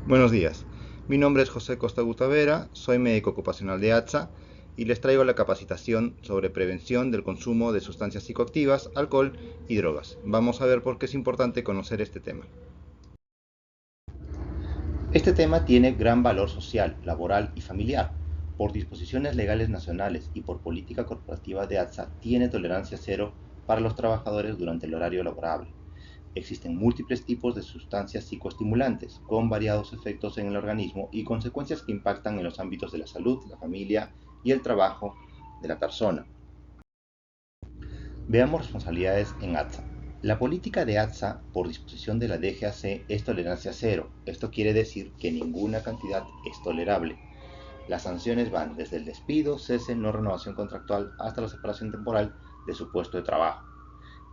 Buenos días, mi nombre es José Costa Gutavera, soy médico ocupacional de ATSA y les traigo la capacitación sobre prevención del consumo de sustancias psicoactivas, alcohol y drogas. Vamos a ver por qué es importante conocer este tema. Este tema tiene gran valor social, laboral y familiar. Por disposiciones legales nacionales y por política corporativa de ATSA, tiene tolerancia cero para los trabajadores durante el horario laborable. Existen múltiples tipos de sustancias psicoestimulantes, con variados efectos en el organismo y consecuencias que impactan en los ámbitos de la salud, la familia y el trabajo de la persona. Veamos responsabilidades en ATSA. La política de ATSA, por disposición de la DGAC, es tolerancia cero. Esto quiere decir que ninguna cantidad es tolerable. Las sanciones van desde el despido, cese, no renovación contractual, hasta la separación temporal de su puesto de trabajo.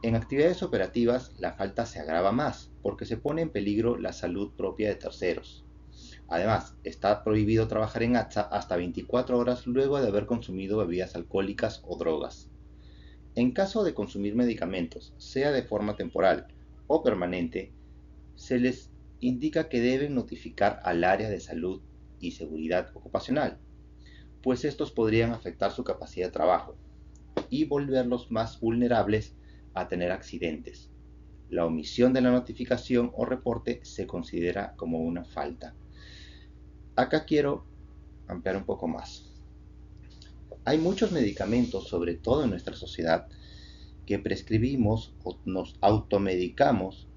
En actividades operativas, la falta se agrava más, porque se pone en peligro la salud propia de terceros. Además, está prohibido trabajar en ATSA hasta 24 horas luego de haber consumido bebidas alcohólicas o drogas. En caso de consumir medicamentos, sea de forma temporal o permanente, se les indica que deben notificar al área de salud y seguridad ocupacional, pues estos podrían afectar su capacidad de trabajo y volverlos más vulnerables a tener accidentes. La omisión de la notificación o reporte se considera como una falta. Acá quiero ampliar un poco más. Hay muchos medicamentos, sobre todo en nuestra sociedad, que prescribimos o nos automedicamos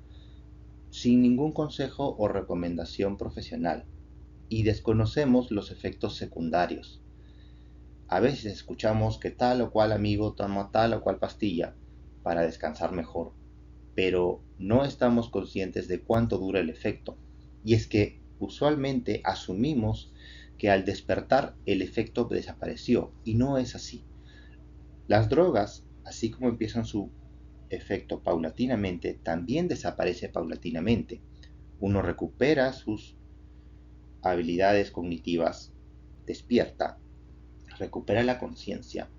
sin ningún consejo o recomendación profesional y desconocemos los efectos secundarios. A veces escuchamos que tal o cual amigo toma tal o cual pastilla para descansar mejor, pero no estamos conscientes de cuánto dura el efecto. Y es que usualmente asumimos que al despertar el efecto desapareció, y no es así. Las drogas, así como empiezan su efecto paulatinamente, también desaparece paulatinamente. Uno recupera sus habilidades cognitivas, despierta, recupera la conciencia,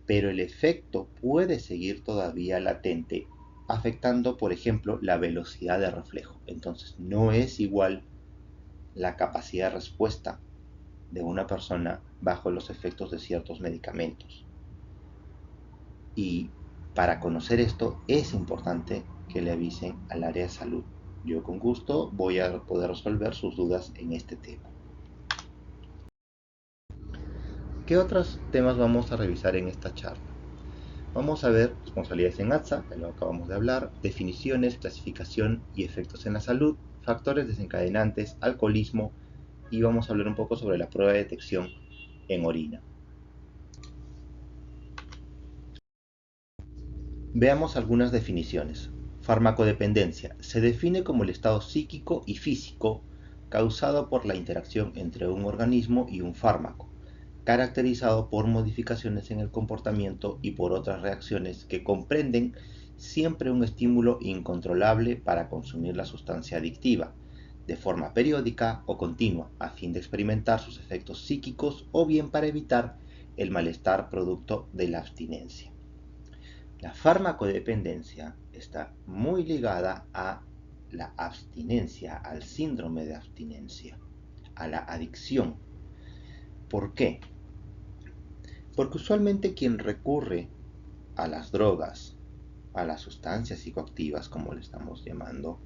pero el efecto puede seguir todavía latente, afectando, por ejemplo, la velocidad de reflejo. Entonces, no es igual la capacidad de respuesta de una persona bajo los efectos de ciertos medicamentos. Y para conocer esto es importante que le avisen al área de salud. Yo con gusto voy a poder resolver sus dudas en este tema. ¿Qué otros temas vamos a revisar en esta charla? Vamos a ver responsabilidades en ATSA, que lo acabamos de hablar, definiciones, clasificación y efectos en la salud, factores desencadenantes, alcoholismo y vamos a hablar un poco sobre la prueba de detección en orina. Veamos algunas definiciones. Farmacodependencia. Se define como el estado psíquico y físico causado por la interacción entre un organismo y un fármaco, caracterizado por modificaciones en el comportamiento y por otras reacciones que comprenden siempre un estímulo incontrolable para consumir la sustancia adictiva, de forma periódica o continua, a fin de experimentar sus efectos psíquicos o bien para evitar el malestar producto de la abstinencia. La farmacodependencia está muy ligada a la abstinencia, al síndrome de abstinencia, a la adicción. ¿Por qué? Porque usualmente quien recurre a las drogas, a las sustancias psicoactivas, como le estamos llamando,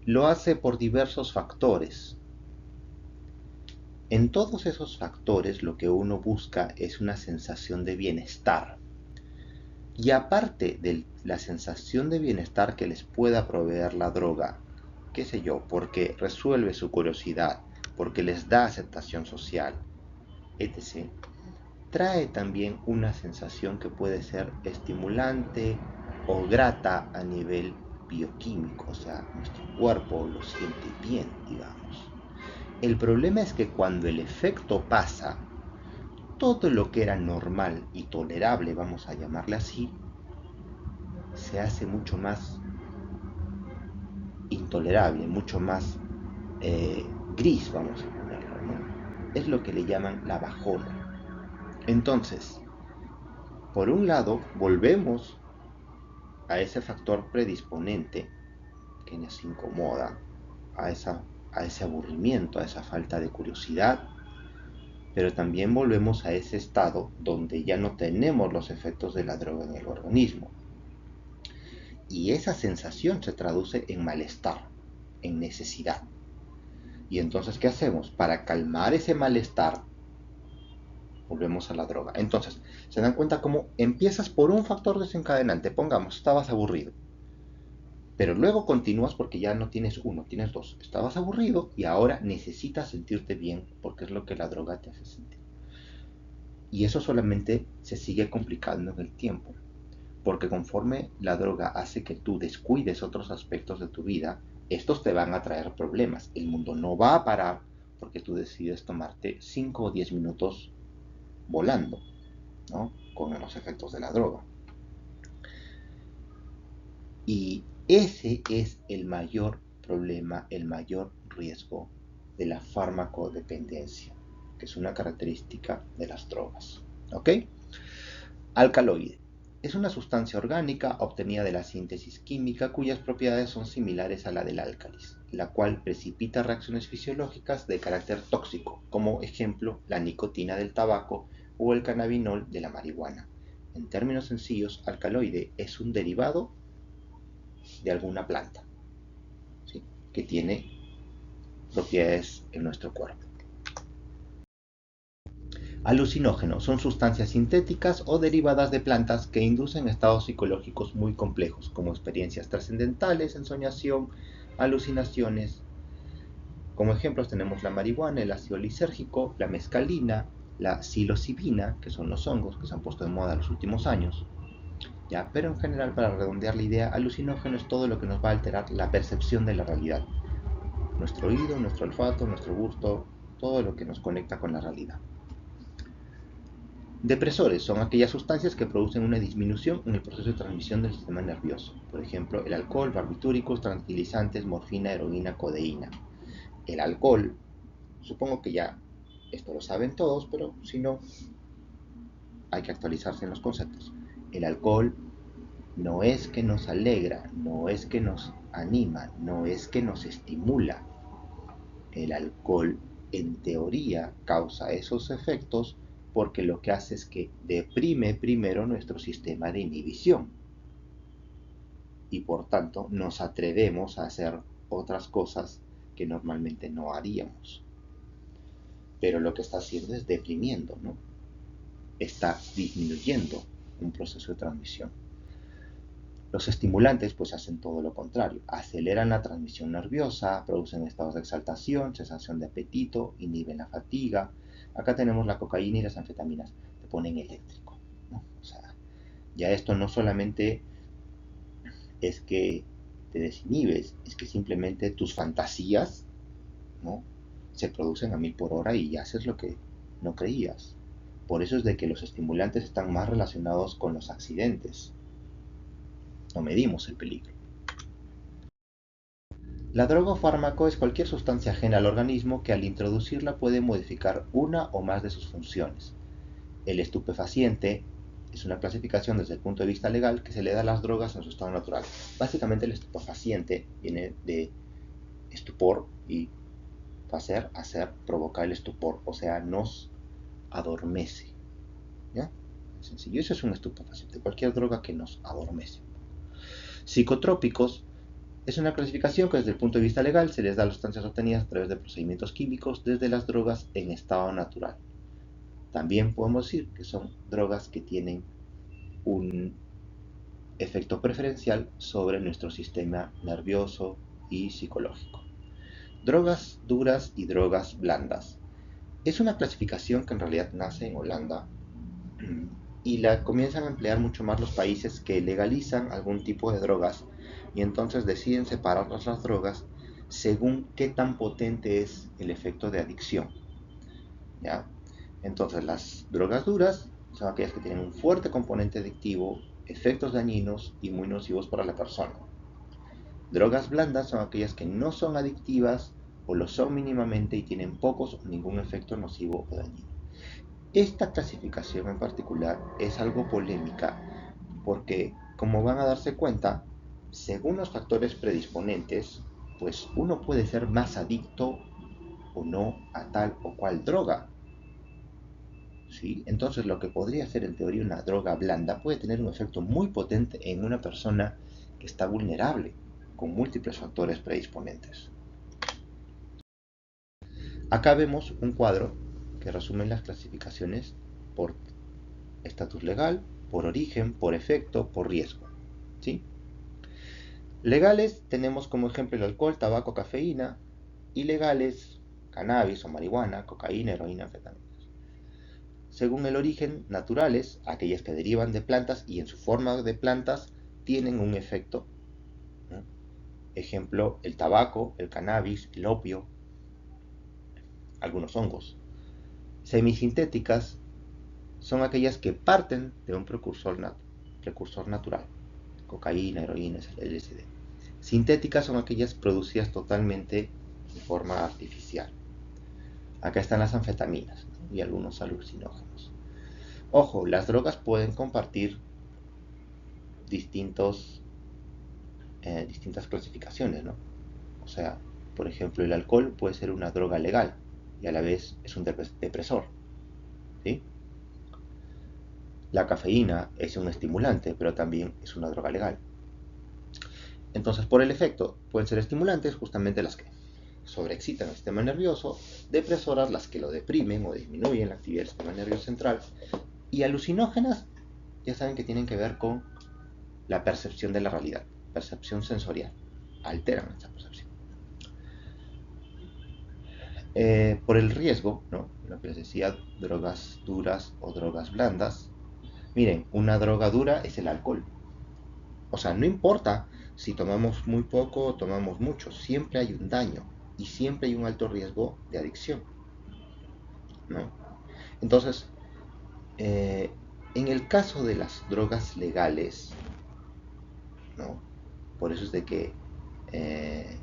lo hace por diversos factores. En todos esos factores lo que uno busca es una sensación de bienestar. Y aparte de la sensación de bienestar que les pueda proveer la droga, qué sé yo, porque resuelve su curiosidad, porque les da aceptación social, etc., trae también una sensación que puede ser estimulante o grata a nivel bioquímico, o sea, nuestro cuerpo lo siente bien, digamos. El problema es que cuando el efecto pasa, todo lo que era normal y tolerable, vamos a llamarle así, se hace mucho más intolerable, mucho más gris, vamos a ponerlo, ¿no? Es lo que le llaman la bajona. Entonces, por un lado, volvemos a ese factor predisponente que nos incomoda, a ese aburrimiento, a esa falta de curiosidad, pero también volvemos a ese estado donde ya no tenemos los efectos de la droga en el organismo. Y esa sensación se traduce en malestar, en necesidad. Y entonces, ¿qué hacemos? Para calmar ese malestar, volvemos a la droga. Entonces, ¿se dan cuenta cómo empiezas por un factor desencadenante? Pongamos, estabas aburrido. Pero luego continúas porque ya no tienes uno, tienes dos. Estabas aburrido y ahora necesitas sentirte bien porque es lo que la droga te hace sentir. Y eso solamente se sigue complicando en el tiempo. Porque conforme la droga hace que tú descuides otros aspectos de tu vida, estos te van a traer problemas. El mundo no va a parar porque tú decides tomarte 5 o 10 minutos volando, ¿no? Con los efectos de la droga. Y ese es el mayor problema, el mayor riesgo de la farmacodependencia, que es una característica de las drogas. ¿Ok? Alcaloide. Es una sustancia orgánica obtenida de la síntesis química cuyas propiedades son similares a la del álcalis, la cual precipita reacciones fisiológicas de carácter tóxico, como ejemplo la nicotina del tabaco o el cannabinol de la marihuana. En términos sencillos, alcaloide es un derivado de alguna planta, ¿sí?, que tiene propiedades en nuestro cuerpo. Alucinógenos son sustancias sintéticas o derivadas de plantas que inducen estados psicológicos muy complejos, como experiencias trascendentales, ensoñación, alucinaciones. Como ejemplos tenemos la marihuana, el ácido lisérgico, la mescalina, la psilocibina, que son los hongos que se han puesto de moda en los últimos años. ¿Ya? Pero en general, para redondear la idea, alucinógeno es todo lo que nos va a alterar la percepción de la realidad. Nuestro oído, nuestro olfato, nuestro gusto, todo lo que nos conecta con la realidad. Depresores son aquellas sustancias que producen una disminución en el proceso de transmisión del sistema nervioso. Por ejemplo, el alcohol, barbitúricos, tranquilizantes, morfina, heroína, codeína. El alcohol, supongo que ya esto lo saben todos, pero si no, hay que actualizarse en los conceptos. El alcohol no es que nos alegra, no es que nos anima, no es que nos estimula. El alcohol, en teoría, causa esos efectos porque lo que hace es que deprime primero nuestro sistema de inhibición y por tanto nos atrevemos a hacer otras cosas que normalmente no haríamos. Pero lo que está haciendo es deprimiendo, ¿no? Está disminuyendo un proceso de transmisión. Los estimulantes pues hacen todo lo contrario, aceleran la transmisión nerviosa, producen estados de exaltación, sensación de apetito, inhiben la fatiga. Acá tenemos la cocaína y las anfetaminas, te ponen eléctrico, ¿no? O sea, ya esto no solamente es que te desinhibes, es que simplemente tus fantasías, ¿no?, se producen a 1000 por hora y haces lo que no creías. Por eso es de que los estimulantes están más relacionados con los accidentes. No medimos el peligro. La droga o fármaco es cualquier sustancia ajena al organismo que al introducirla puede modificar una o más de sus funciones. El estupefaciente es una clasificación desde el punto de vista legal que se le da a las drogas en su estado natural. Básicamente el estupefaciente viene de estupor y facer, hacer, provocar el estupor, o sea, nos adormece. ¿Ya? Sencillo, eso es un estupefaciente, cualquier droga que nos adormece. Psicotrópicos es una clasificación que desde el punto de vista legal se les da a las sustancias obtenidas a través de procedimientos químicos desde las drogas en estado natural. También podemos decir que son drogas que tienen un efecto preferencial sobre nuestro sistema nervioso y psicológico. Drogas duras y drogas blandas. Es una clasificación que en realidad nace en Holanda y la comienzan a emplear mucho más los países que legalizan algún tipo de drogas y entonces deciden separar las drogas según qué tan potente es el efecto de adicción. ¿Ya? Entonces las drogas duras son aquellas que tienen un fuerte componente adictivo, efectos dañinos y muy nocivos para la persona. Drogas blandas son aquellas que no son adictivas o lo son mínimamente y tienen pocos o ningún efecto nocivo o dañino. Esta clasificación en particular es algo polémica porque, como van a darse cuenta, según los factores predisponentes, pues uno puede ser más adicto o no a tal o cual droga. ¿Sí? Entonces lo que podría ser en teoría una droga blanda puede tener un efecto muy potente en una persona que está vulnerable, con múltiples factores predisponentes. Acá vemos un cuadro que resume las clasificaciones por estatus legal, por origen, por efecto, por riesgo. ¿Sí? Legales tenemos como ejemplo el alcohol, tabaco, cafeína. Ilegales, cannabis o marihuana, cocaína, heroína, anfetaminas. Según el origen, naturales, aquellas que derivan de plantas y en su forma de plantas tienen un efecto. ¿No? Ejemplo, el tabaco, el cannabis, el opio, algunos hongos. Semisintéticas son aquellas que parten de un precursor natural, cocaína, heroína, LSD. Sintéticas son aquellas producidas totalmente de forma artificial. Acá están las anfetaminas, ¿no? Y algunos alucinógenos. Ojo, las drogas pueden compartir distintas clasificaciones, ¿no? O sea, por ejemplo, el alcohol puede ser una droga legal y a la vez es un depresor, ¿sí? La cafeína es un estimulante, pero también es una droga legal. Entonces, por el efecto, pueden ser estimulantes justamente las que sobreexcitan el sistema nervioso, depresoras las que lo deprimen o disminuyen la actividad del sistema nervioso central, y alucinógenas ya saben que tienen que ver con la percepción de la realidad, percepción sensorial, alteran esta percepción. Por el riesgo, ¿no? Lo que les decía, drogas duras o drogas blandas. Miren, una droga dura es el alcohol. O sea, no importa si tomamos muy poco o tomamos mucho, siempre hay un daño y siempre hay un alto riesgo de adicción, ¿no? Entonces, eh, en el caso de las drogas legales, ¿no? Por eso es de que eh,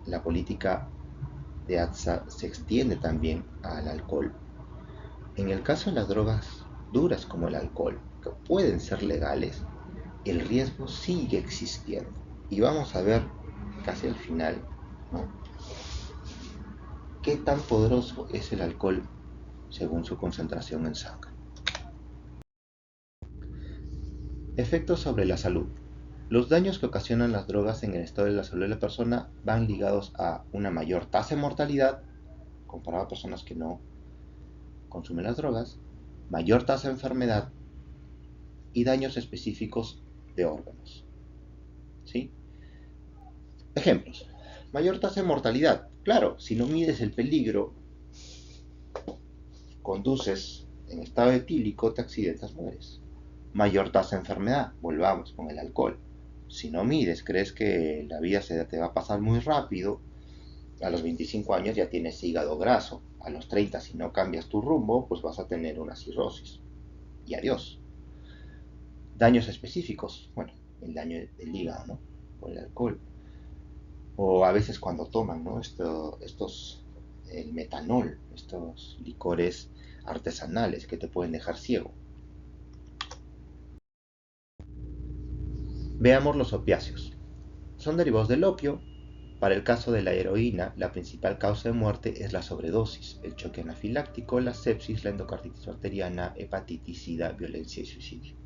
la política de ATSA se extiende también al alcohol. En el caso de las drogas duras como el alcohol, que pueden ser legales, el riesgo sigue existiendo. Y vamos a ver casi al final, ¿no? ¿Qué tan poderoso es el alcohol según su concentración en sangre? Efectos sobre la salud. Los daños que ocasionan las drogas en el estado de la salud de la persona van ligados a una mayor tasa de mortalidad comparado a personas que no consumen las drogas, mayor tasa de enfermedad y daños específicos de órganos. ¿Sí? Ejemplos. Mayor tasa de mortalidad. Claro, si no mides el peligro, conduces en estado etílico, te accidentas, mueres. Mayor tasa de enfermedad. Volvamos con el alcohol. Si no mides, crees que la vida se te va a pasar muy rápido, a los 25 años ya tienes hígado graso. A los 30, si no cambias tu rumbo, pues vas a tener una cirrosis. Y adiós. Daños específicos. Bueno, el daño del hígado, ¿no? Por el alcohol. O a veces cuando toman, ¿no? El metanol, estos licores artesanales que te pueden dejar ciego. Veamos los opiáceos. Son derivados del opio. Para el caso de la heroína, la principal causa de muerte es la sobredosis, el choque anafiláctico, la sepsis, la endocarditis bacteriana, hepatitis, sida, violencia y suicidio.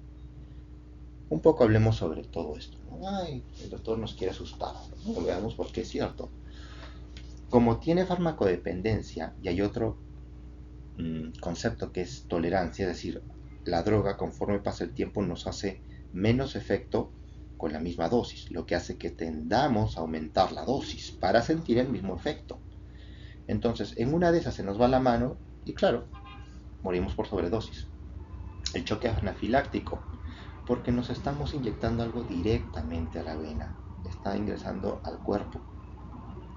Un poco hablemos sobre todo esto, ¿no? Ay, el doctor nos quiere asustar, ¿no? Veamos por qué es cierto. Como tiene farmacodependencia y hay otro concepto que es tolerancia, es decir, la droga conforme pasa el tiempo nos hace menos efecto con la misma dosis, lo que hace que tendamos a aumentar la dosis para sentir el mismo efecto. Entonces, en una de esas se nos va la mano y claro, morimos por sobredosis. El choque anafiláctico, porque nos estamos inyectando algo directamente a la vena, está ingresando al cuerpo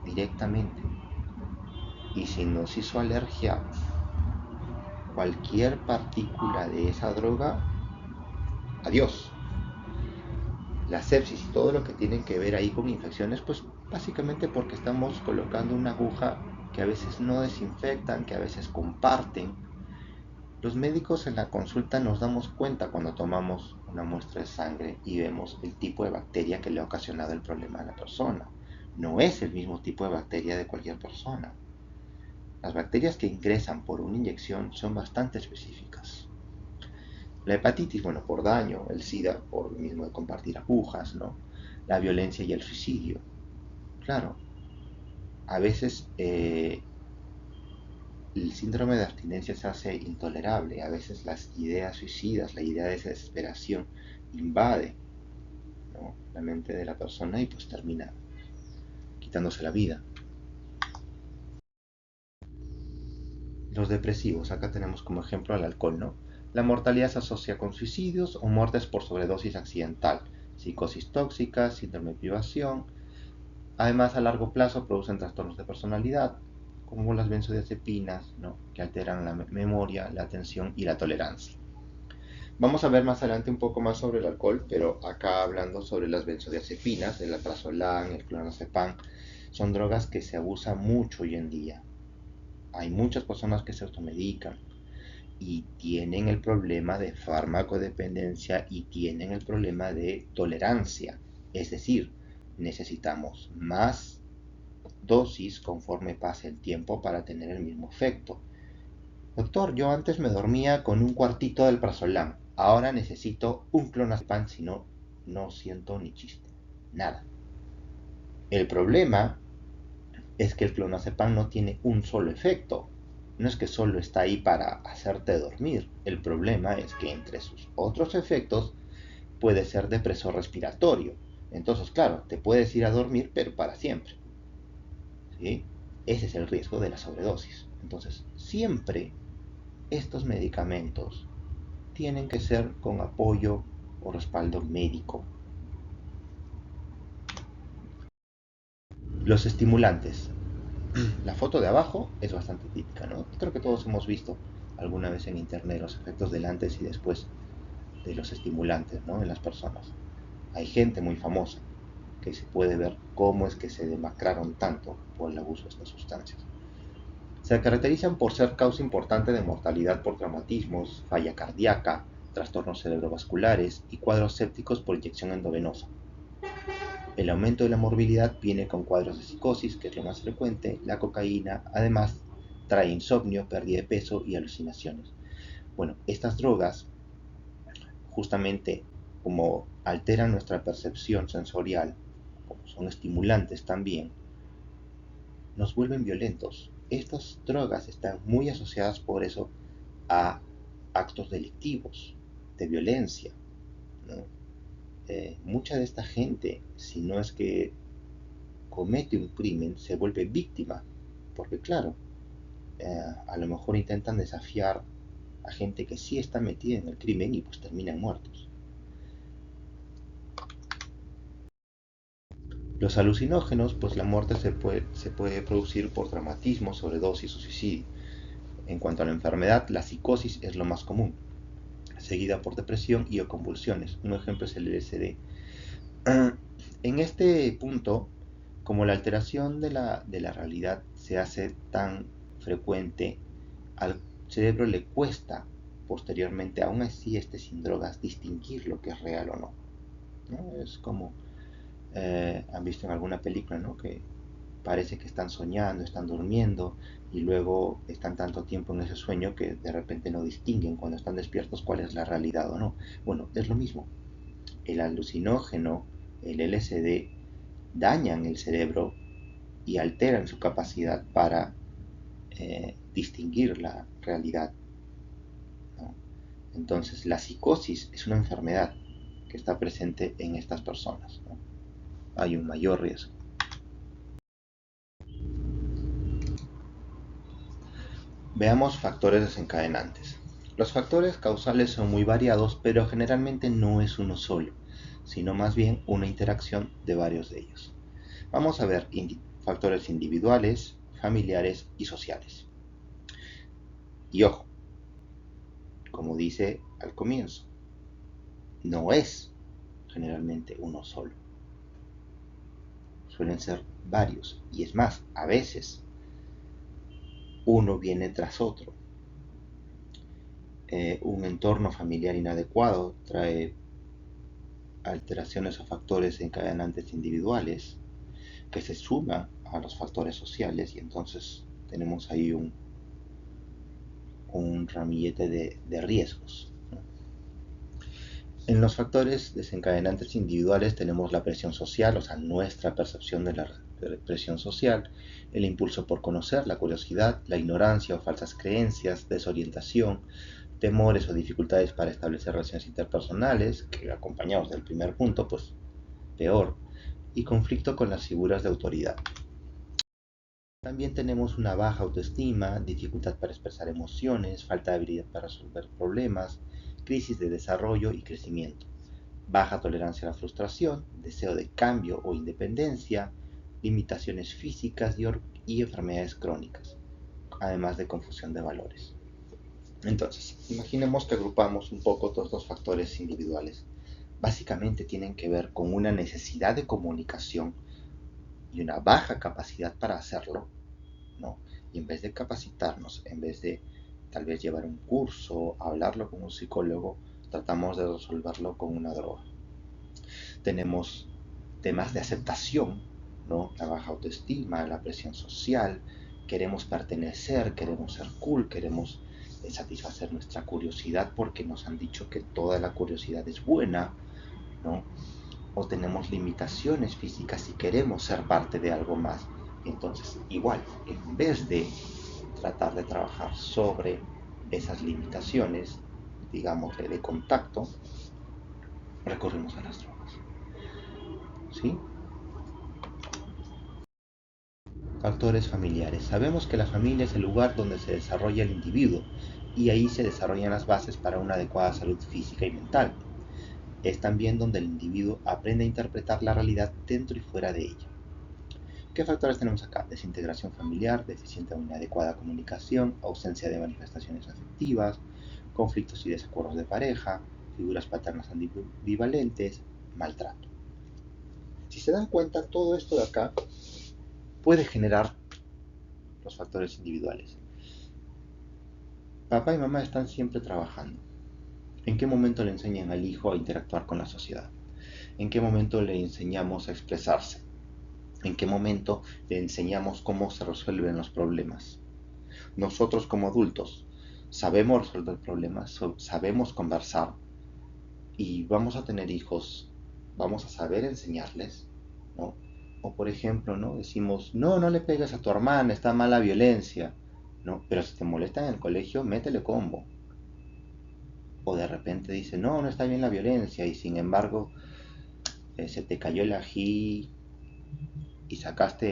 directamente. Y si nos hizo alergia cualquier partícula de esa droga, adiós. La sepsis y todo lo que tiene que ver ahí con infecciones, pues básicamente porque estamos colocando una aguja que a veces no desinfectan, que a veces comparten. Los médicos en la consulta nos damos cuenta cuando tomamos una muestra de sangre y vemos el tipo de bacteria que le ha ocasionado el problema a la persona. no es el mismo tipo de bacteria de cualquier persona. Las bacterias que ingresan por una inyección son bastante específicas. La hepatitis, bueno, por daño, el SIDA, por lo mismo de compartir agujas, ¿no? La violencia y el suicidio. Claro, a veces el síndrome de abstinencia se hace intolerable, a veces las ideas suicidas, la idea de desesperación invade, ¿no?, la mente de la persona y pues termina quitándose la vida. Los depresivos, acá tenemos como ejemplo al alcohol, ¿no? La mortalidad se asocia con suicidios o muertes por sobredosis accidental, psicosis tóxica, síndrome de privación. Además, a largo plazo producen trastornos de personalidad, como las benzodiazepinas, ¿no?, que alteran la memoria, la atención y la tolerancia. Vamos a ver más adelante un poco más sobre el alcohol, pero acá hablando sobre las benzodiazepinas, el alprazolam, el clonazepam, son drogas que se abusan mucho hoy en día. Hay muchas personas que se automedican y tienen el problema de farmacodependencia y tienen el problema de tolerancia. Es decir, necesitamos más dosis conforme pase el tiempo para tener el mismo efecto. Doctor, yo antes me dormía con un cuartito del prazolam. Ahora necesito un clonazepam, si no, no siento ni chiste. Nada. El problema es que el clonazepam no tiene un solo efecto. No es que solo está ahí para hacerte dormir. El problema es que entre sus otros efectos puede ser depresor respiratorio. Entonces, claro, te puedes ir a dormir, pero para siempre, ¿sí? Ese es el riesgo de la sobredosis. Entonces, siempre estos medicamentos tienen que ser con apoyo o respaldo médico. Los estimulantes. La foto de abajo es bastante típica, ¿no? Creo que todos hemos visto alguna vez en internet los efectos del antes y después de los estimulantes, ¿no?, en las personas. Hay gente muy famosa que se puede ver cómo es que se demacraron tanto por el abuso de estas sustancias. Se caracterizan por ser causa importante de mortalidad por traumatismos, falla cardíaca, trastornos cerebrovasculares y cuadros sépticos por inyección endovenosa. El aumento de la morbilidad viene con cuadros de psicosis, que es lo más frecuente. La cocaína, además, trae insomnio, pérdida de peso y alucinaciones. Bueno, estas drogas, justamente como alteran nuestra percepción sensorial, como son estimulantes también, nos vuelven violentos. Estas drogas están muy asociadas por eso a actos delictivos, de violencia, ¿no? Mucha de esta gente, si no es que comete un crimen, se vuelve víctima, porque claro, a lo mejor intentan desafiar a gente que sí está metida en el crimen y pues terminan muertos. Los alucinógenos, pues la muerte se puede producir por traumatismo, sobredosis o suicidio. En cuanto a la enfermedad, la psicosis es lo más común, seguida por depresión y o convulsiones. Un ejemplo es el LSD. En este punto, como la alteración de la realidad se hace tan frecuente, al cerebro le cuesta posteriormente, aún así esté sin drogas, distinguir lo que es real o no, ¿no? Es como han visto en alguna película, ¿no?, que parece que están soñando, están durmiendo y luego están tanto tiempo en ese sueño que de repente no distinguen cuando están despiertos cuál es la realidad o no. Bueno, es lo mismo. El alucinógeno, el LSD, dañan el cerebro y alteran su capacidad para distinguir la realidad, ¿no? Entonces, la psicosis es una enfermedad que está presente en estas personas, ¿no? Hay un mayor riesgo. Veamos factores desencadenantes. Los factores causales son muy variados, pero generalmente no es uno solo, sino más bien una interacción de varios de ellos. Vamos a ver factores individuales, familiares y sociales. Y ojo, como dice al comienzo, no es generalmente uno solo. Suelen ser varios. Y es más, a veces uno viene tras otro. Un entorno familiar inadecuado trae alteraciones o factores encadenantes individuales. que se suma a los factores sociales y entonces tenemos ahí un ramillete de riesgos, ¿no? En los factores desencadenantes individuales tenemos la presión social, o sea, nuestra percepción de la presión social, el impulso por conocer, la curiosidad, la ignorancia o falsas creencias, desorientación, temores o dificultades para establecer relaciones interpersonales, que acompañados del primer punto, pues peor, y conflicto con las figuras de autoridad. También tenemos una baja autoestima, dificultad para expresar emociones, falta de habilidad para resolver problemas, crisis de desarrollo y crecimiento, baja tolerancia a la frustración, deseo de cambio o independencia, limitaciones físicas y enfermedades crónicas, además de confusión de valores. Entonces, imaginemos que agrupamos un poco todos los factores individuales. Básicamente tienen que ver con una necesidad de comunicación y una baja capacidad para hacerlo, ¿no? Y en vez de capacitarnos, en vez de tal vez llevar un curso, hablarlo con un psicólogo, tratamos de resolverlo con una droga. Tenemos temas de aceptación, ¿no? La baja autoestima, la presión social, queremos pertenecer, queremos ser cool, queremos satisfacer nuestra curiosidad porque nos han dicho que toda la curiosidad es buena, ¿no? O tenemos limitaciones físicas y queremos ser parte de algo más. Entonces, igual, en vez de tratar de trabajar sobre esas limitaciones, digamos, de contacto, recurrimos a las drogas. ¿Sí? Factores familiares. Sabemos que la familia es el lugar donde se desarrolla el individuo y ahí se desarrollan las bases para una adecuada salud física y mental. Es también donde el individuo aprende a interpretar la realidad dentro y fuera de ella. ¿Qué factores tenemos acá? Desintegración familiar, deficiente o inadecuada comunicación, ausencia de manifestaciones afectivas, conflictos y desacuerdos de pareja, figuras paternas ambivalentes, maltrato. Si se dan cuenta, todo esto de acá puede generar los factores individuales. Papá y mamá están siempre trabajando. ¿En qué momento le enseñan al hijo a interactuar con la sociedad? ¿En qué momento le enseñamos a expresarse? ¿En qué momento le enseñamos cómo se resuelven los problemas? Nosotros como adultos sabemos resolver problemas, sabemos conversar y vamos a tener hijos, vamos a saber enseñarles, ¿no? O por ejemplo, ¿no? Decimos, no, no le pegues a tu hermana, está mala violencia, ¿no? Pero si te molesta en el colegio, métele combo. O de repente dice, no, no está bien la violencia y sin embargo se te cayó el ají y sacaste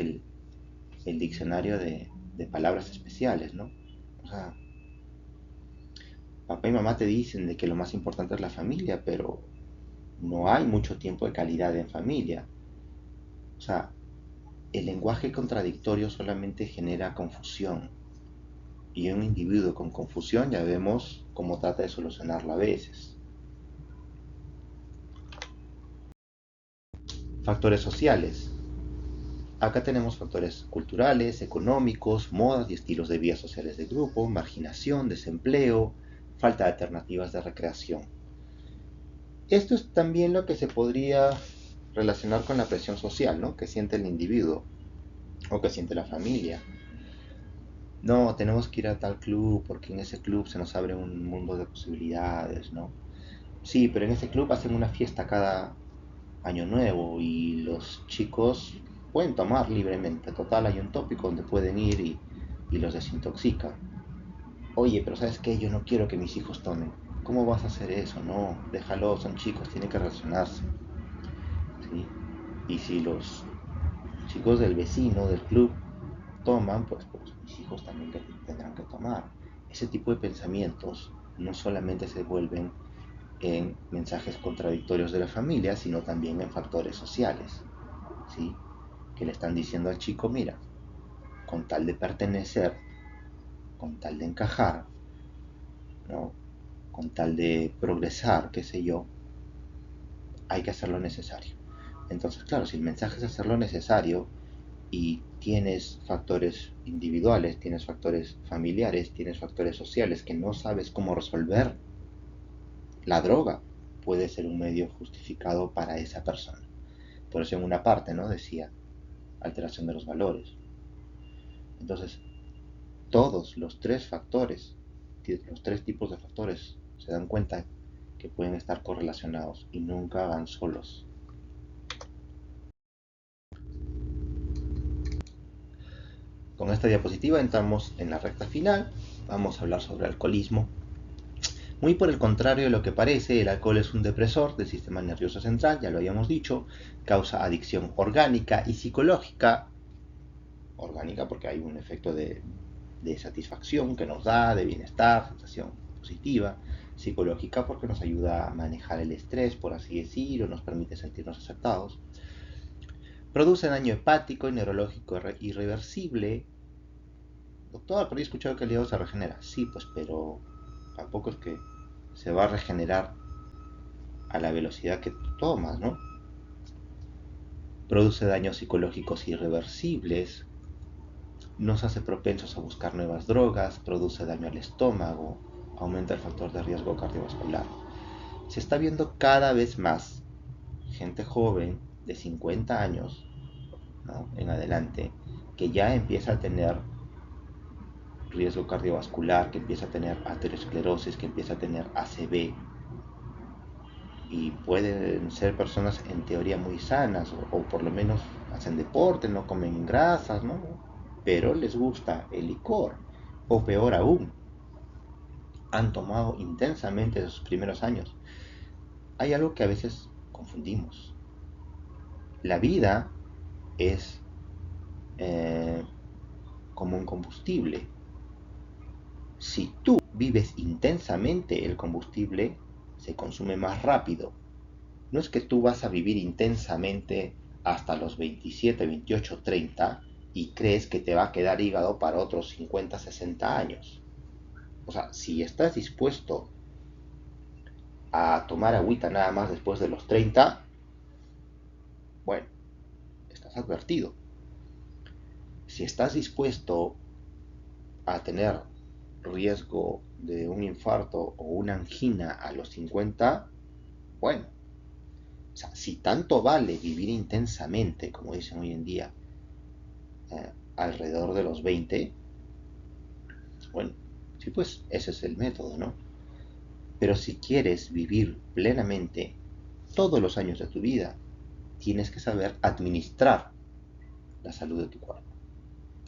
el diccionario de palabras especiales, ¿no? O sea, papá y mamá te dicen de que lo más importante es la familia, pero no hay mucho tiempo de calidad en familia. O sea, el lenguaje contradictorio solamente genera confusión. Y un individuo con confusión ya vemos cómo trata de solucionarlo a veces. Factores sociales. Acá tenemos factores culturales, económicos, modas y estilos de vida sociales de grupo, marginación, desempleo, falta de alternativas de recreación. Esto es también lo que se podría relacionar con la presión social, ¿no? Que siente el individuo o que siente la familia. No, tenemos que ir a tal club porque en ese club se nos abre un mundo de posibilidades, ¿no? Sí, pero en ese club hacen una fiesta cada año nuevo y los chicos pueden tomar libremente. Total, hay un tópico donde pueden ir y los desintoxican. Oye, pero ¿sabes qué? Yo no quiero que mis hijos tomen. ¿Cómo vas a hacer eso? No, déjalo, son chicos, tienen que relacionarse. ¿Sí? Y si los chicos del vecino, del club, toman, pues mis hijos también tendrán que tomar. Ese tipo de pensamientos no solamente se vuelven en mensajes contradictorios de la familia, sino también en factores sociales, ¿sí? Que le están diciendo al chico, mira, con tal de pertenecer, con tal de encajar, ¿no? Con tal de progresar, qué sé yo, hay que hacer lo necesario. Entonces, claro, si el mensaje es hacer lo necesario y tienes factores individuales, tienes factores familiares, tienes factores sociales que no sabes cómo resolver, la droga puede ser un medio justificado para esa persona. Por eso en una parte, ¿no? Decía, alteración de los valores. Entonces, todos los tres factores, los tres tipos de factores, se dan cuenta que pueden estar correlacionados y nunca van solos. Con esta diapositiva entramos en la recta final. Vamos a hablar sobre alcoholismo. Muy por el contrario de lo que parece, el alcohol es un depresor del sistema nervioso central, ya lo habíamos dicho, causa adicción orgánica y psicológica. Orgánica porque hay un efecto de satisfacción que nos da, de bienestar, sensación positiva. Psicológica porque nos ayuda a manejar el estrés, por así decirlo, nos permite sentirnos aceptados. Produce daño hepático y neurológico irreversible. Doctor, por ahí he escuchado que el hígado se regenera. Sí, pues, pero tampoco es que se va a regenerar a la velocidad que tú tomas, ¿no? Produce daños psicológicos irreversibles, nos hace propensos a buscar nuevas drogas, produce daño al estómago, aumenta el factor de riesgo cardiovascular. Se está viendo cada vez más gente joven de 50 años, ¿no?, en adelante, que ya empieza a tener riesgo cardiovascular, que empieza a tener aterosclerosis, que empieza a tener ACV, y pueden ser personas en teoría muy sanas, o por lo menos hacen deporte, no comen grasas, ¿no? Pero les gusta el licor, o peor aún, han tomado intensamente de sus primeros años. Hay algo que a veces confundimos. La vida es como un combustible. Si tú vives intensamente, el combustible se consume más rápido. No es que tú vas a vivir intensamente hasta los 27, 28, 30 y crees que te va a quedar hígado para otros 50, 60 años. O sea, si estás dispuesto a tomar agüita nada más después de los 30, bueno, estás advertido. Si estás dispuesto a tener riesgo de un infarto o una angina a los 50, bueno, o sea, si tanto vale vivir intensamente, como dicen hoy en día, alrededor de los 20, bueno, sí, pues ese es el método, ¿no? Pero si quieres vivir plenamente todos los años de tu vida, tienes que saber administrar la salud de tu cuerpo,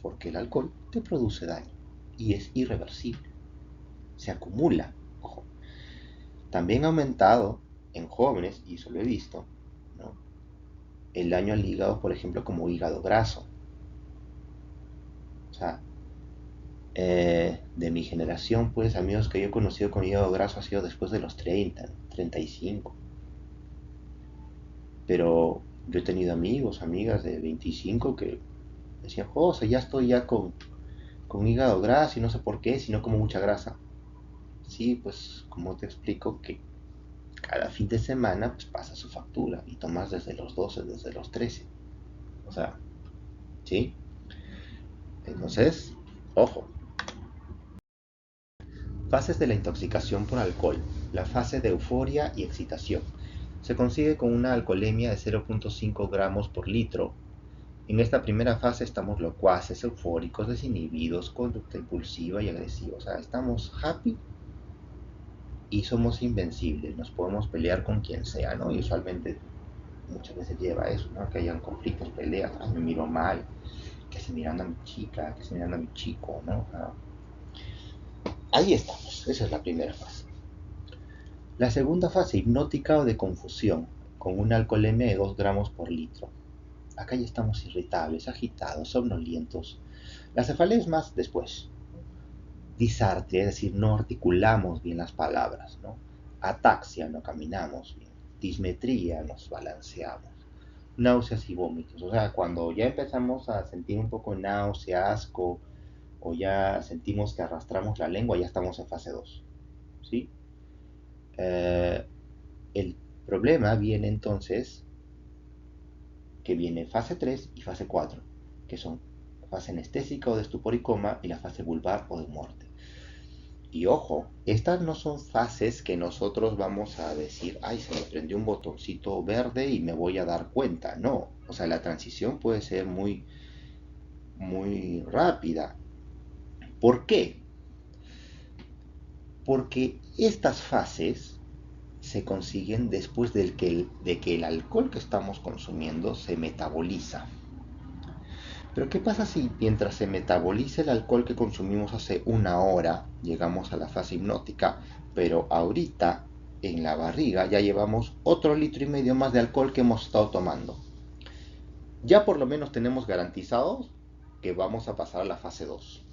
porque el alcohol te produce daño y es irreversible, se acumula. Ojo, también ha aumentado en jóvenes, y eso lo he visto, ¿no?, el daño al hígado, por ejemplo, como hígado graso. O sea, de mi generación, pues amigos que yo he conocido con hígado graso ha sido después de los 30, 35. Pero yo he tenido amigos, amigas de 25 que decían, José, ya estoy ya con hígado graso y no sé por qué, si no como mucha grasa. Sí, pues como te explico que cada fin de semana pues pasa su factura y tomas desde los 12, desde los 13. O sea, ¿sí? Entonces, ojo. Fases de la intoxicación por alcohol. La fase de euforia y excitación. Se consigue con una alcoholemia de 0.5 gramos por litro. En esta primera fase estamos locuaces, eufóricos, desinhibidos, conducta impulsiva y agresiva. O sea, estamos happy y somos invencibles. Nos podemos pelear con quien sea, ¿no? Y usualmente muchas veces lleva a eso, ¿no? Que hayan conflictos, peleas, ay, me miro mal, que se mirando a mi chica, que se mirando a mi chico, ¿no? Ahí estamos, esa es la primera fase. La segunda fase, hipnótica o de confusión, con una alcoholemia de 2 gramos por litro. Acá ya estamos irritables, agitados, somnolientos. La cefalea es más después. Disartria, es decir, no articulamos bien las palabras, ¿no? Ataxia, no caminamos bien. Dismetría, nos balanceamos. Náuseas y vómitos. O sea, cuando ya empezamos a sentir un poco náusea, asco, o ya sentimos que arrastramos la lengua, ya estamos en fase 2. ¿Sí? El problema viene entonces, que viene fase 3 y fase 4, que son fase anestésica o de estupor y coma y la fase vulvar o de muerte. Y ojo, estas no son fases que nosotros vamos a decir, ay, se me prendió un botoncito verde y me voy a dar cuenta. No, o sea, la transición puede ser muy, muy rápida. ¿Por qué? Porque estas fases se consiguen después de que el alcohol que estamos consumiendo se metaboliza. Pero ¿qué pasa si mientras se metaboliza el alcohol que consumimos hace una hora, llegamos a la fase hipnótica, pero ahorita en la barriga ya llevamos otro litro y medio más de alcohol que hemos estado tomando? Ya por lo menos tenemos garantizado que vamos a pasar a la fase 2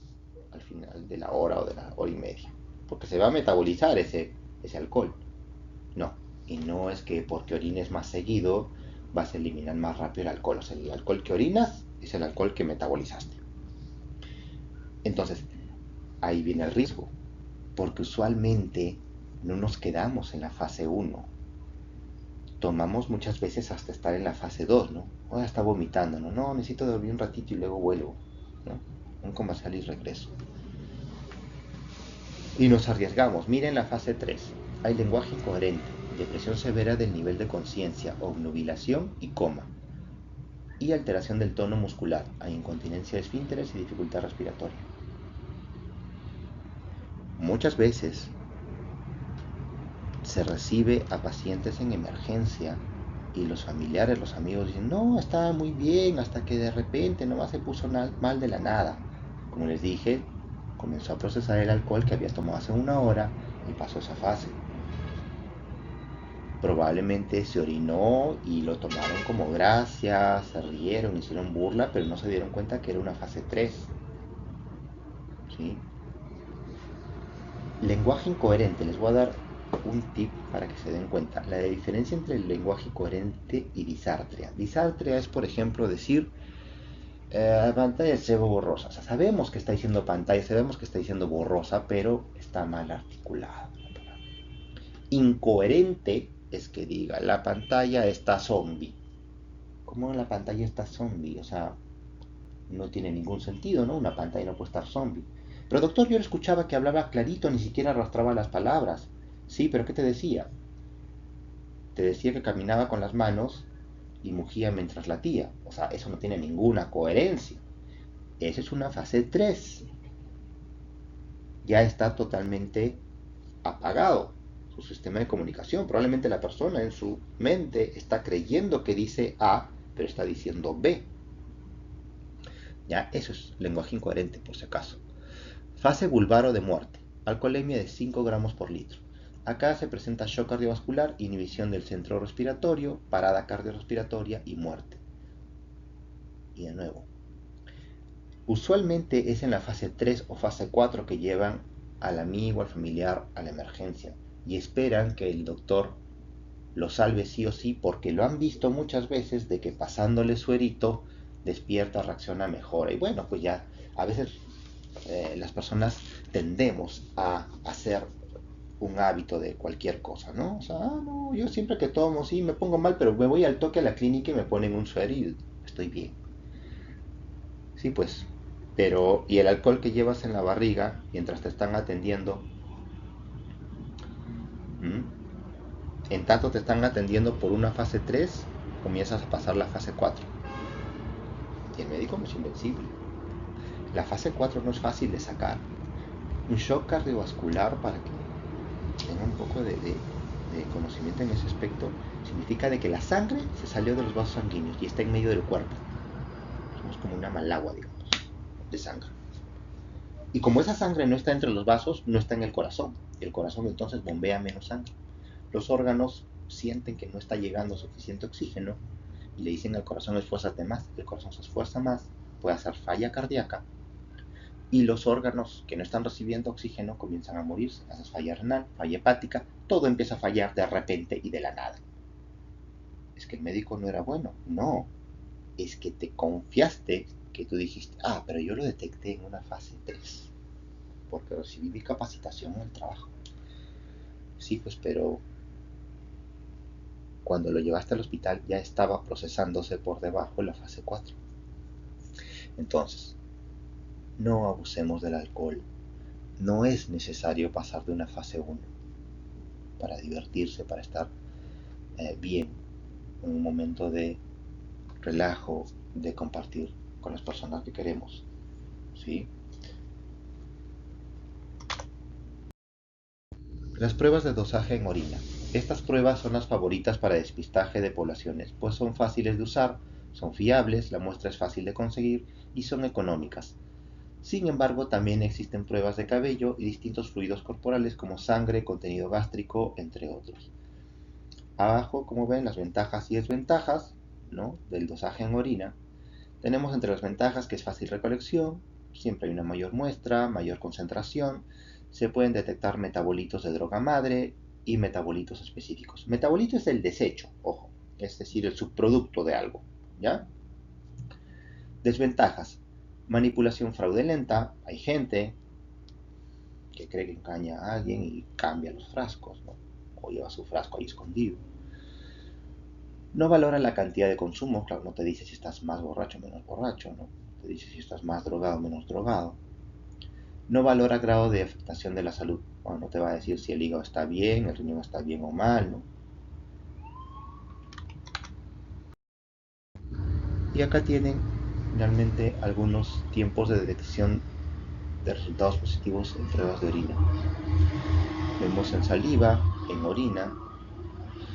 al final de la hora o de la hora y media, porque se va a metabolizar ese alcohol. No, y no es que porque orines más seguido vas a eliminar más rápido el alcohol. O sea, el alcohol que orinas es el alcohol que metabolizaste. Entonces, ahí viene el riesgo, porque usualmente no nos quedamos en la fase 1. Tomamos muchas veces hasta estar en la fase 2, ¿no? Ahora está vomitando, ¿no? No, necesito dormir un ratito y luego vuelvo, ¿no? Un comercial y regreso. Y nos arriesgamos. Miren la fase 3. Hay lenguaje incoherente, depresión severa del nivel de conciencia, obnubilación y coma. Y alteración del tono muscular. Hay incontinencia de esfínteres y dificultad respiratoria. Muchas veces se recibe a pacientes en emergencia y los familiares, los amigos dicen, no, estaba muy bien, hasta que de repente nomás se puso mal de la nada. Como les dije, comenzó a procesar el alcohol que había tomado hace una hora y pasó esa fase. Probablemente se orinó y lo tomaron como gracia, se rieron, hicieron burla, pero no se dieron cuenta que era una fase 3. ¿Sí? Lenguaje incoherente, les voy a dar un tip para que se den cuenta. La diferencia entre el lenguaje coherente y disartria. Disartria es, por ejemplo, decir la pantalla se ve borrosa. O sea, sabemos que está diciendo pantalla, sabemos que está diciendo borrosa, pero está mal articulado. Incoherente es que diga la pantalla está zombie. ¿Cómo la pantalla está zombie? O sea, no tiene ningún sentido, ¿no? Una pantalla no puede estar zombie. Pero doctor, yo le escuchaba que hablaba clarito, ni siquiera arrastraba las palabras. Sí, pero ¿qué te decía? Te decía que caminaba con las manos y mugía mientras latía. O sea, eso no tiene ninguna coherencia. Esa es una fase 3. Ya está totalmente apagado su sistema de comunicación. Probablemente la persona en su mente está creyendo que dice A, pero está diciendo B. Ya, eso es lenguaje incoherente, por si acaso. Fase vulvar o de muerte. Alcoholemia de 5 gramos por litro. Acá se presenta shock cardiovascular, inhibición del centro respiratorio, parada cardiorrespiratoria y muerte. Y de nuevo, usualmente es en la fase 3 o fase 4 que llevan al amigo, al familiar a la emergencia y esperan que el doctor lo salve sí o sí porque lo han visto muchas veces de que pasándole suerito despierta, reacciona, mejora. Y bueno, pues ya a veces las personas tendemos a hacer un hábito de cualquier cosa, ¿no? O sea, no, yo siempre que tomo, sí, me pongo mal, pero me voy al toque a la clínica y me ponen un suero y estoy bien. Sí, pues, pero, ¿y el alcohol que llevas en la barriga mientras te están atendiendo? ¿Mm? En tanto te están atendiendo por una fase 3, comienzas a pasar la fase 4. Y el médico no es invencible. La fase 4 no es fácil de sacar. Un shock cardiovascular, para que tenga un poco de conocimiento en ese aspecto, significa de que la sangre se salió de los vasos sanguíneos y está en medio del cuerpo. Somos como una malagua, digamos, de sangre. Y como esa sangre no está entre los vasos, no está en el corazón. Y el corazón entonces bombea menos sangre. Los órganos sienten que no está llegando suficiente oxígeno y le dicen al corazón esfuérzate más. El corazón se esfuerza más, puede hacer falla cardíaca y los órganos que no están recibiendo oxígeno comienzan a morirse. Haces falla renal, falla hepática, todo empieza a fallar de repente y de la nada. Es que el médico no era bueno. No, es que te confiaste, que tú dijiste, pero yo lo detecté en una fase 3 porque recibí mi capacitación en el trabajo. Sí, pues, pero cuando lo llevaste al hospital ya estaba procesándose por debajo la fase 4. Entonces, no abusemos del alcohol, no es necesario pasar de una fase 1 para divertirse, para estar bien, en un momento de relajo, de compartir con las personas que queremos, ¿sí? Las pruebas de dosaje en orina. Estas pruebas son las favoritas para despistaje de poblaciones, pues son fáciles de usar, son fiables, la muestra es fácil de conseguir y son económicas. Sin embargo, también existen pruebas de cabello y distintos fluidos corporales como sangre, contenido gástrico, entre otros. Abajo, como ven, las ventajas y desventajas, ¿no?, del dosaje en orina. Tenemos entre las ventajas que es fácil recolección, siempre hay una mayor muestra, mayor concentración, se pueden detectar metabolitos de droga madre y metabolitos específicos. Metabolito es el desecho, ojo, es decir, el subproducto de algo, ¿ya? Desventajas. Manipulación fraudulenta, hay gente que cree que engaña a alguien y cambia los frascos, ¿no? O lleva su frasco ahí escondido. No valora la cantidad de consumo, claro, no te dice si estás más borracho o menos borracho, ¿no? Te dice si estás más drogado o menos drogado. No valora grado de afectación de la salud. Bueno, no te va a decir si el hígado está bien, el riñón está bien o mal, ¿no? Y acá tienen finalmente algunos tiempos de detección de resultados positivos en pruebas de orina. Vemos en saliva, en orina,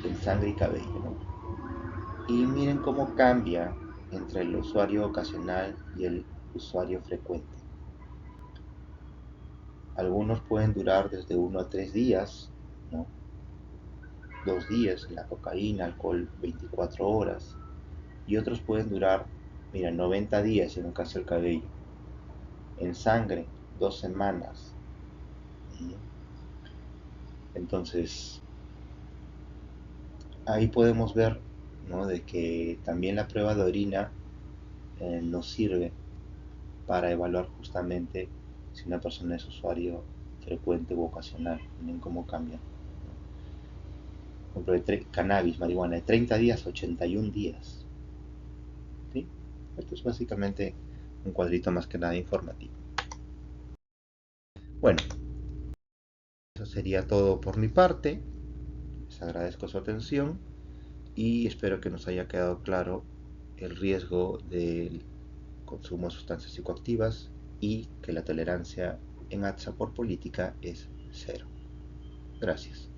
en sangre y cabello, ¿no? Y miren cómo cambia entre el usuario ocasional y el usuario frecuente. Algunos pueden durar desde 1 a 3 días, ¿no? 2 días, la cocaína, alcohol 24 horas. Y otros pueden durar, mira, 90 días en el caso del cabello. En sangre, 2 semanas. Entonces, ahí podemos ver, ¿no?, de que también la prueba de orina nos sirve para evaluar justamente si una persona es usuario frecuente u ocasional. Miren cómo cambia. Por ejemplo, de cannabis, marihuana, de 30 días a 81 días. ¿Sí? Esto es básicamente un cuadrito más que nada informativo. Bueno, eso sería todo por mi parte. Les agradezco su atención y espero que nos haya quedado claro el riesgo del consumo de sustancias psicoactivas y que la tolerancia en ATSA por política es cero. Gracias.